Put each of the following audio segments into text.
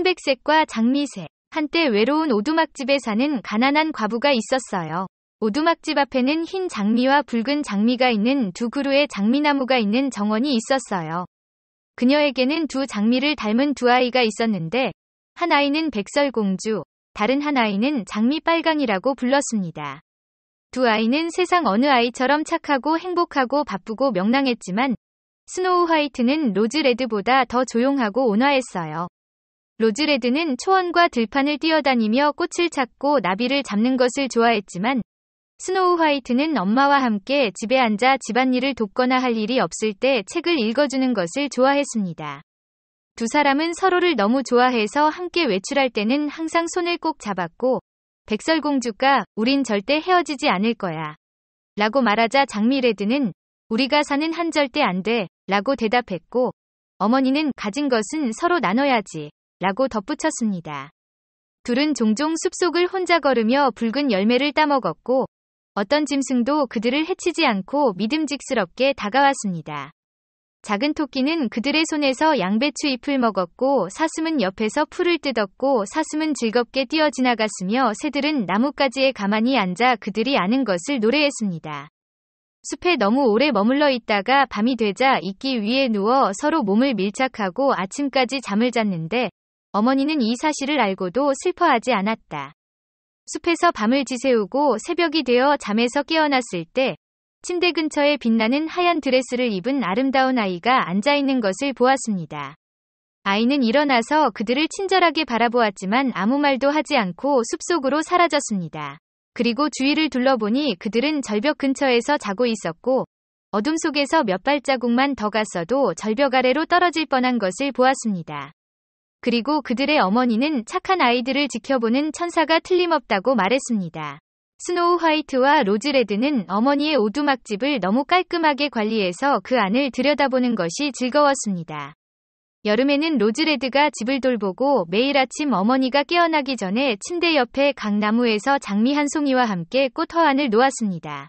순백색과 장미색. 한때 외로운 오두막집에 사는 가난한 과부가 있었어요. 오두막집 앞에는 흰 장미와 붉은 장미가 있는 두 그루의 장미나무가 있는 정원이 있었어요. 그녀에게는 두 장미를 닮은 두 아이가 있었는데 한 아이는 백설공주, 다른 한 아이는 장미빨강이라고 불렀습니다. 두 아이는 세상 어느 아이처럼 착하고 행복하고 바쁘고 명랑했지만 스노우 화이트는 로즈레드보다 더 조용하고 온화했어요. 로즈레드는 초원과 들판을 뛰어다니며 꽃을 찾고 나비를 잡는 것을 좋아했지만 스노우 화이트는 엄마와 함께 집에 앉아 집안일을 돕거나 할 일이 없을 때 책을 읽어주는 것을 좋아했습니다. 두 사람은 서로를 너무 좋아해서 함께 외출할 때는 항상 손을 꼭 잡았고 백설공주가 우린 절대 헤어지지 않을 거야 라고 말하자 장미레드는 우리가 사는 한 절대 안 돼 라고 대답했고 어머니는 가진 것은 서로 나눠야지 라고 덧붙였습니다. 둘은 종종 숲속을 혼자 걸으며 붉은 열매를 따먹었고 어떤 짐승도 그들을 해치지 않고 믿음직스럽게 다가왔습니다. 작은 토끼는 그들의 손에서 양배추 잎을 먹었고 사슴은 옆에서 풀을 뜯었고 사슴은 즐겁게 뛰어 지나갔으며 새들은 나뭇가지에 가만히 앉아 그들이 아는 것을 노래했습니다. 숲에 너무 오래 머물러 있다가 밤이 되자 이끼 위에 누워 서로 몸을 밀착하고 아침까지 잠을 잤는데 어머니는 이 사실을 알고도 슬퍼하지 않았다. 숲에서 밤을 지새우고 새벽이 되어 잠에서 깨어났을 때 침대 근처에 빛나는 하얀 드레스를 입은 아름다운 아이가 앉아있는 것을 보았습니다. 아이는 일어나서 그들을 친절하게 바라보았지만 아무 말도 하지 않고 숲속으로 사라졌습니다. 그리고 주위를 둘러보니 그들은 절벽 근처에서 자고 있었고 어둠 속에서 몇 발자국만 더 갔어도 절벽 아래로 떨어질 뻔한 것을 보았습니다. 그리고 그들의 어머니는 착한 아이들을 지켜보는 천사가 틀림없다고 말했습니다. 스노우 화이트와 로즈레드는 어머니의 오두막집을 너무 깔끔하게 관리해서 그 안을 들여다보는 것이 즐거웠습니다. 여름에는 로즈레드가 집을 돌보고 매일 아침 어머니가 깨어나기 전에 침대 옆에 각 나무에서 장미 한 송이와 함께 꽃 화환을 놓았습니다.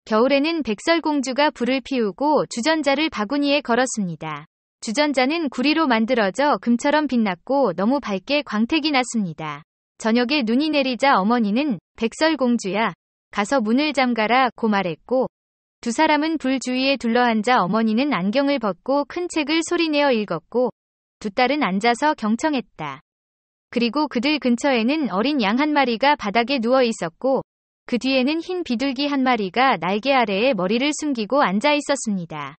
겨울에는 백설공주가 불을 피우고 주전자를 바구니에 걸었습니다. 주전자는 구리로 만들어져 금처럼 빛났고 너무 밝게 광택이 났습니다. 저녁에 눈이 내리자 어머니는 백설공주야, 가서 문을 잠가라 고 말했고 두 사람은 불 주위에 둘러앉아 어머니는 안경을 벗고 큰 책을 소리내어 읽었고 두 딸은 앉아서 경청했다. 그리고 그들 근처에는 어린 양 한 마리가 바닥에 누워 있었고 그 뒤에는 흰 비둘기 한 마리가 날개 아래에 머리를 숨기고 앉아 있었습니다.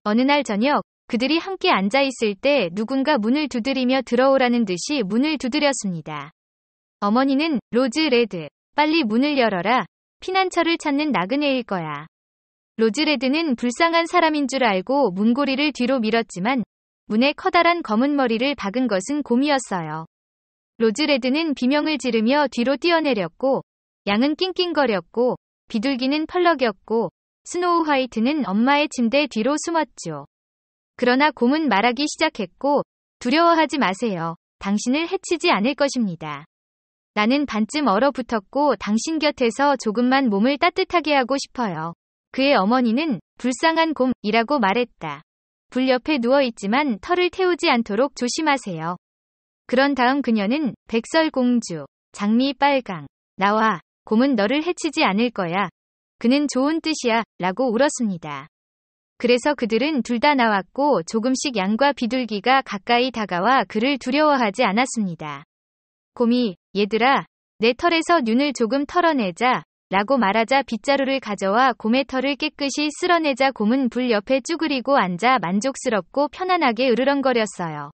어느 날 저녁 그들이 함께 앉아 있을 때 누군가 문을 두드리며 들어오라는 듯이 문을 두드렸습니다. 어머니는 로즈레드, 빨리 문을 열어라. 피난처를 찾는 나그네일 거야. 로즈레드는 불쌍한 사람인 줄 알고 문고리를 뒤로 밀었지만 문에 커다란 검은 머리를 박은 것은 곰이었어요. 로즈레드는 비명을 지르며 뒤로 뛰어내렸고 양은 낑낑거렸고 비둘기는 펄럭였고 스노우 화이트는 엄마의 침대 뒤로 숨었죠. 그러나 곰은 말하기 시작했고 두려워하지 마세요. 당신을 해치지 않을 것입니다. 나는 반쯤 얼어붙었고 당신 곁에서 조금만 몸을 따뜻하게 하고 싶어요. 그의 어머니는 불쌍한 곰이라고 말했다. 불 옆에 누워있지만 털을 태우지 않도록 조심하세요. 그런 다음 그녀는 백설공주, 장미빨강, 나와, 곰은 너를 해치지 않을 거야. 그는 좋은 뜻이야 라고 울었습니다. 그래서 그들은 둘 다 나왔고 조금씩 양과 비둘기가 가까이 다가와 그를 두려워하지 않았습니다. 곰이 얘들아, 내 털에서 윤을 조금 털어내자 라고 말하자 빗자루를 가져와 곰의 털을 깨끗이 쓸어내자 곰은 불 옆에 쭈그리고 앉아 만족스럽고 편안하게 으르렁거렸어요.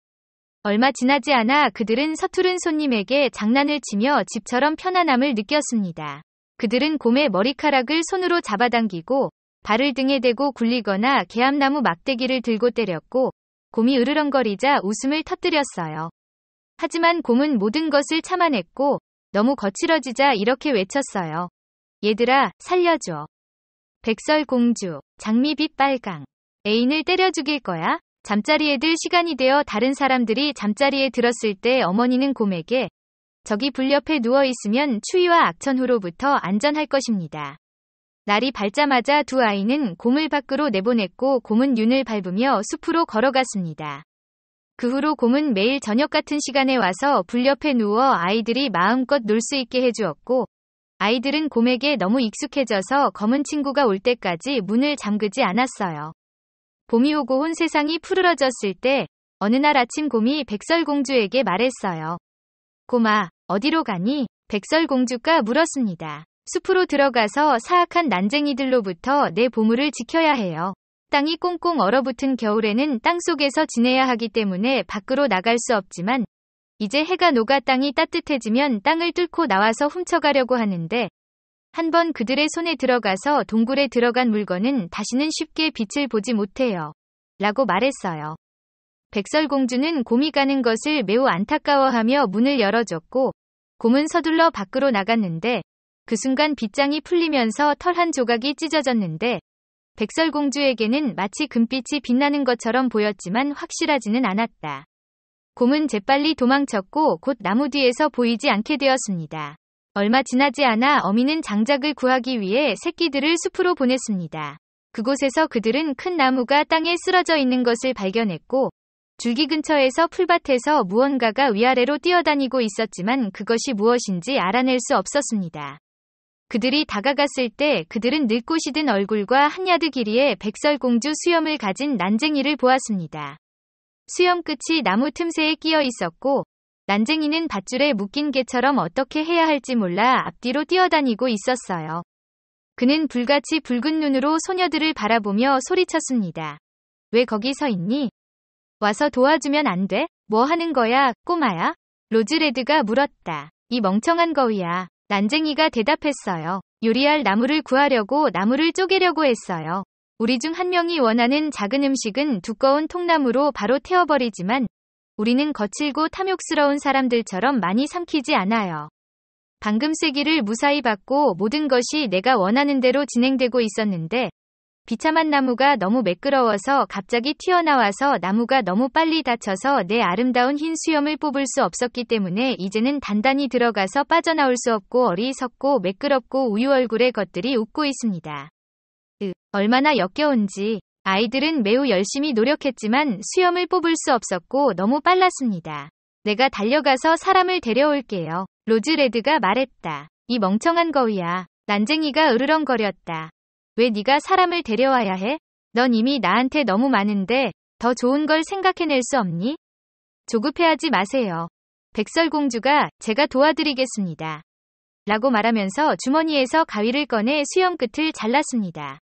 얼마 지나지 않아 그들은 서투른 손님에게 장난을 치며 집처럼 편안함을 느꼈습니다. 그들은 곰의 머리카락을 손으로 잡아당기고 발을 등에 대고 굴리거나 개암나무 막대기를 들고 때렸고 곰이 으르렁거리자 웃음을 터뜨렸어요. 하지만 곰은 모든 것을 참아냈고 너무 거칠어지자 이렇게 외쳤어요. 얘들아, 살려줘. 백설공주, 장미빛 빨강. 애인을 때려 죽일 거야? 잠자리에 들 시간이 되어 다른 사람들이 잠자리에 들었을 때 어머니는 곰에게 저기 불 옆에 누워있으면 추위와 악천후로부터 안전할 것입니다. 날이 밝자마자 두 아이는 곰을 밖으로 내보냈고 곰은 윤을 밟으며 숲으로 걸어갔습니다. 그 후로 곰은 매일 저녁 같은 시간에 와서 불 옆에 누워 아이들이 마음껏 놀 수 있게 해주었고, 아이들은 곰에게 너무 익숙해져서 검은 친구가 올 때까지 문을 잠그지 않았어요. 봄이 오고 온 세상이 푸르러졌을 때 어느 날 아침 곰이 백설공주에게 말했어요. 곰아, 어디로 가니? 백설공주가 물었습니다. 숲으로 들어가서 사악한 난쟁이들로부터 내 보물을 지켜야 해요. 땅이 꽁꽁 얼어붙은 겨울에는 땅속에서 지내야 하기 때문에 밖으로 나갈 수 없지만 이제 해가 녹아 땅이 따뜻해지면 땅을 뚫고 나와서 훔쳐가려고 하는데 한번 그들의 손에 들어가서 동굴에 들어간 물건은 다시는 쉽게 빛을 보지 못해요. 라고 말했어요. 백설공주는 곰이 가는 것을 매우 안타까워하며 문을 열어줬고 곰은 서둘러 밖으로 나갔는데 그 순간 빗장이 풀리면서 털 한 조각이 찢어졌는데 백설공주에게는 마치 금빛이 빛나는 것처럼 보였지만 확실하지는 않았다. 곰은 재빨리 도망쳤고 곧 나무 뒤에서 보이지 않게 되었습니다. 얼마 지나지 않아 어미는 장작을 구하기 위해 새끼들을 숲으로 보냈습니다. 그곳에서 그들은 큰 나무가 땅에 쓰러져 있는 것을 발견했고 줄기 근처에서 풀밭에서 무언가가 위아래로 뛰어다니고 있었지만 그것이 무엇인지 알아낼 수 없었습니다. 그들이 다가갔을 때 그들은 늙고 시든 얼굴과 한 야드 길이의 백설공주 수염을 가진 난쟁이를 보았습니다. 수염 끝이 나무 틈새에 끼어 있었고 난쟁이는 밧줄에 묶인 개처럼 어떻게 해야 할지 몰라 앞뒤로 뛰어다니고 있었어요. 그는 불같이 붉은 눈으로 소녀들을 바라보며 소리쳤습니다. 왜 거기 서 있니? 와서 도와주면 안 돼? 뭐 하는 거야, 꼬마야? 로즈레드가 물었다. 이 멍청한 거위야. 난쟁이가 대답했어요. 요리할 나무를 구하려고 나무를 쪼개려고 했어요. 우리 중 한 명이 원하는 작은 음식은 두꺼운 통나무로 바로 태워버리지만 우리는 거칠고 탐욕스러운 사람들처럼 많이 삼키지 않아요. 방금 쐐기를 무사히 받고 모든 것이 내가 원하는 대로 진행되고 있었는데 비참한 나무가 너무 매끄러워서 갑자기 튀어나와서 나무가 너무 빨리 다쳐서 내 아름다운 흰 수염을 뽑을 수 없었기 때문에 이제는 단단히 들어가서 빠져나올 수 없고 어리석고 매끄럽고 우유 얼굴의 것들이 웃고 있습니다. 얼마나 역겨운지. 아이들은 매우 열심히 노력했지만 수염을 뽑을 수 없었고 너무 빨랐습니다. 내가 달려가서 사람을 데려올게요. 로즈레드가 말했다. 이 멍청한 거위야. 난쟁이가 으르렁거렸다. 왜 네가 사람을 데려와야 해? 넌 이미 나한테 너무 많은데 더 좋은 걸 생각해낼 수 없니? 조급해하지 마세요. 백설공주가 제가 도와드리겠습니다. 라고 말하면서 주머니에서 가위를 꺼내 수염 끝을 잘랐습니다.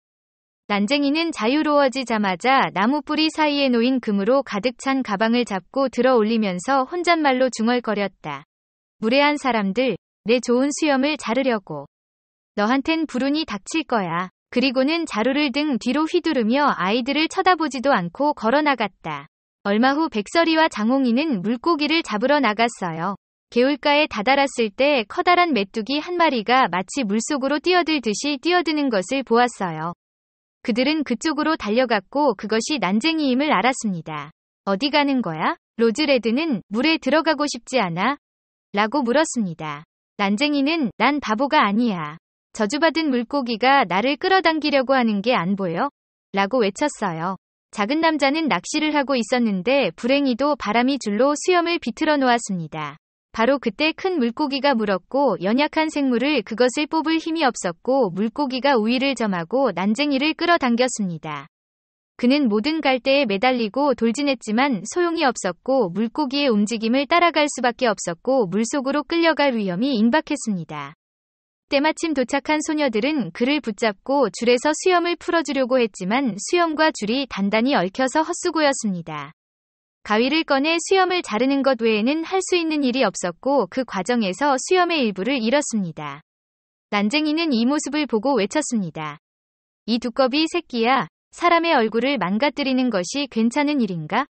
난쟁이는 자유로워지자마자 나무 뿌리 사이에 놓인 금으로 가득 찬 가방을 잡고 들어 올리면서 혼잣말로 중얼거렸다. 무례한 사람들, 내 좋은 수염을 자르려고. 너한텐 불운이 닥칠 거야. 그리고는 자루를 등 뒤로 휘두르며 아이들을 쳐다보지도 않고 걸어나갔다. 얼마 후 백설이와 장홍이는 물고기를 잡으러 나갔어요. 개울가에 다다랐을 때 커다란 메뚜기 한 마리가 마치 물속으로 뛰어들듯이 뛰어드는 것을 보았어요. 그들은 그쪽으로 달려갔고 그것이 난쟁이임을 알았습니다. 어디 가는 거야? 로즈레드는 물에 들어가고 싶지 않아? 라고 물었습니다. 난쟁이는 난 바보가 아니야. 저주받은 물고기가 나를 끌어당기려고 하는 게 안 보여? 라고 외쳤어요. 작은 남자는 낚시를 하고 있었는데 불행히도 바람이 줄로 수염을 비틀어 놓았습니다. 바로 그때 큰 물고기가 물었고 연약한 생물을 그것을 뽑을 힘이 없었고 물고기가 우위를 점하고 난쟁이를 끌어당겼습니다. 그는 모든 갈대에 매달리고 돌진했지만 소용이 없었고 물고기의 움직임을 따라갈 수밖에 없었고 물속으로 끌려갈 위험이 임박했습니다. 때마침 도착한 소녀들은 그를 붙잡고 줄에서 수염을 풀어주려고 했지만 수염과 줄이 단단히 얽혀서 헛수고였습니다. 가위를 꺼내 수염을 자르는 것 외에는 할 수 있는 일이 없었고 그 과정에서 수염의 일부를 잃었습니다. 난쟁이는 이 모습을 보고 외쳤습니다. 이 두꺼비 새끼야, 사람의 얼굴을 망가뜨리는 것이 괜찮은 일인가?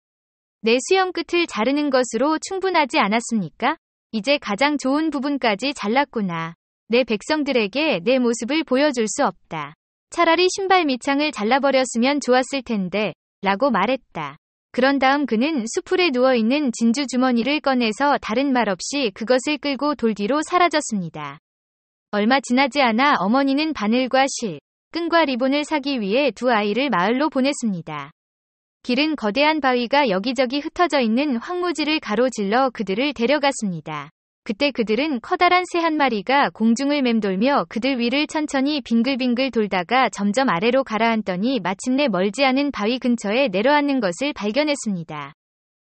내 수염 끝을 자르는 것으로 충분하지 않았습니까? 이제 가장 좋은 부분까지 잘랐구나. 내 백성들에게 내 모습을 보여줄 수 없다. 차라리 신발 밑창을 잘라버렸으면 좋았을 텐데, 라고 말했다. 그런 다음 그는 수풀에 누워있는 진주 주머니를 꺼내서 다른 말 없이 그것을 끌고 돌 뒤로 사라졌습니다. 얼마 지나지 않아 어머니는 바늘과 실, 끈과 리본을 사기 위해 두 아이를 마을로 보냈습니다. 길은 거대한 바위가 여기저기 흩어져 있는 황무지를 가로질러 그들을 데려갔습니다. 그때 그들은 커다란 새 한 마리가 공중을 맴돌며 그들 위를 천천히 빙글빙글 돌다가 점점 아래로 가라앉더니 마침내 멀지 않은 바위 근처에 내려앉는 것을 발견했습니다.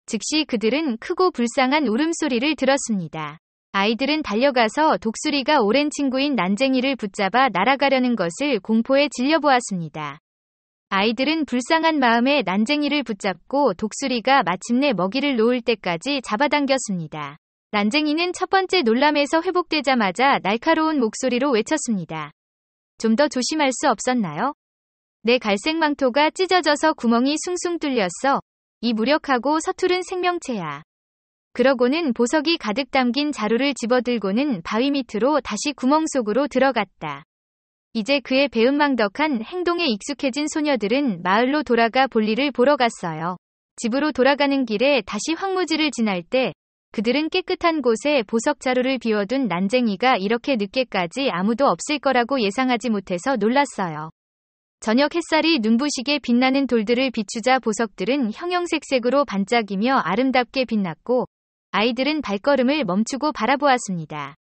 즉시 그들은 크고 불쌍한 울음소리를 들었습니다. 아이들은 달려가서 독수리가 오랜 친구인 난쟁이를 붙잡아 날아가려는 것을 공포에 질려보았습니다. 아이들은 불쌍한 마음에 난쟁이를 붙잡고 독수리가 마침내 먹이를 놓을 때까지 잡아당겼습니다. 난쟁이는 첫 번째 놀람에서 회복되자마자 날카로운 목소리로 외쳤습니다. 좀 더 조심할 수 없었나요? 내 갈색 망토가 찢어져서 구멍이 숭숭 뚫렸어. 이 무력하고 서투른 생명체야. 그러고는 보석이 가득 담긴 자루를 집어들고는 바위 밑으로 다시 구멍 속으로 들어갔다. 이제 그의 배은망덕한 행동에 익숙해진 소녀들은 마을로 돌아가 볼일을 보러 갔어요. 집으로 돌아가는 길에 다시 황무지를 지날 때 그들은 깨끗한 곳에 보석 자루를 비워둔 난쟁이가 이렇게 늦게까지 아무도 없을 거라고 예상하지 못해서 놀랐어요. 저녁 햇살이 눈부시게 빛나는 돌들을 비추자 보석들은 형형색색으로 반짝이며 아름답게 빛났고 아이들은 발걸음을 멈추고 바라보았습니다.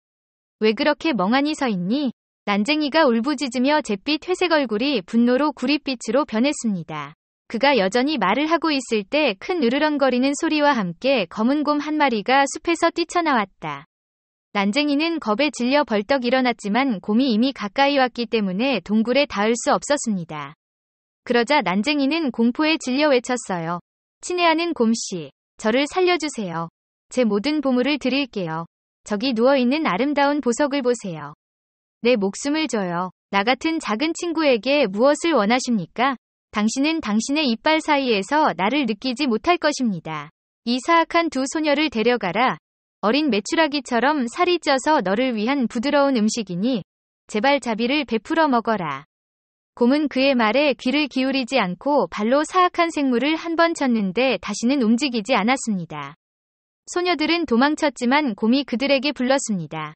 왜 그렇게 멍하니 서 있니? 난쟁이가 울부짖으며 잿빛 회색 얼굴이 분노로 구릿빛으로 변했습니다. 그가 여전히 말을 하고 있을 때 큰 으르렁거리는 소리와 함께 검은 곰 한 마리가 숲에서 뛰쳐나왔다. 난쟁이는 겁에 질려 벌떡 일어났지만 곰이 이미 가까이 왔기 때문에 동굴에 닿을 수 없었습니다. 그러자 난쟁이는 공포에 질려 외쳤어요. 친애하는 곰씨, 저를 살려주세요. 제 모든 보물을 드릴게요. 저기 누워있는 아름다운 보석을 보세요. 내 목숨을 줘요. 나 같은 작은 친구에게 무엇을 원하십니까? 당신은 당신의 이빨 사이에서 나를 느끼지 못할 것입니다. 이 사악한 두 소녀를 데려가라. 어린 메추라기처럼 살이 쪄서 너를 위한 부드러운 음식이니 제발 자비를 베풀어 먹어라. 곰은 그의 말에 귀를 기울이지 않고 발로 사악한 생물을 한 번 쳤는데 다시는 움직이지 않았습니다. 소녀들은 도망쳤지만 곰이 그들에게 불렀습니다.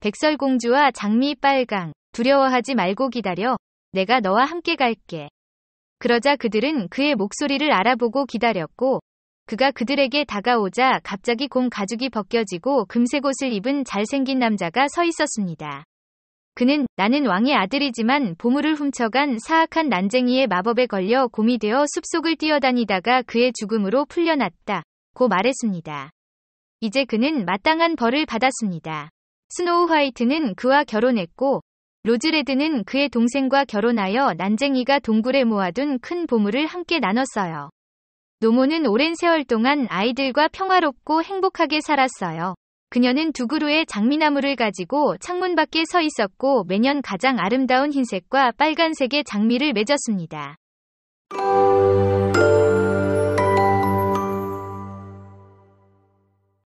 백설공주와 장미 빨강, 두려워하지 말고 기다려. 내가 너와 함께 갈게. 그러자 그들은 그의 목소리를 알아보고 기다렸고 그가 그들에게 다가오자 갑자기 곰 가죽이 벗겨지고 금색 옷을 입은 잘생긴 남자가 서 있었습니다. 그는 나는 왕의 아들이지만 보물을 훔쳐간 사악한 난쟁이의 마법에 걸려 곰이 되어 숲속을 뛰어다니다가 그의 죽음으로 풀려났다. 고 말했습니다. 이제 그는 마땅한 벌을 받았습니다. 스노우 화이트는 그와 결혼했고 로즈레드는 그의 동생과 결혼하여 난쟁이가 동굴에 모아둔 큰 보물을 함께 나눴어요. 노모는 오랜 세월 동안 아이들과 평화롭고 행복하게 살았어요. 그녀는 두 그루의 장미나무를 가지고 창문 밖에 서 있었고 매년 가장 아름다운 흰색과 빨간색의 장미를 맺었습니다.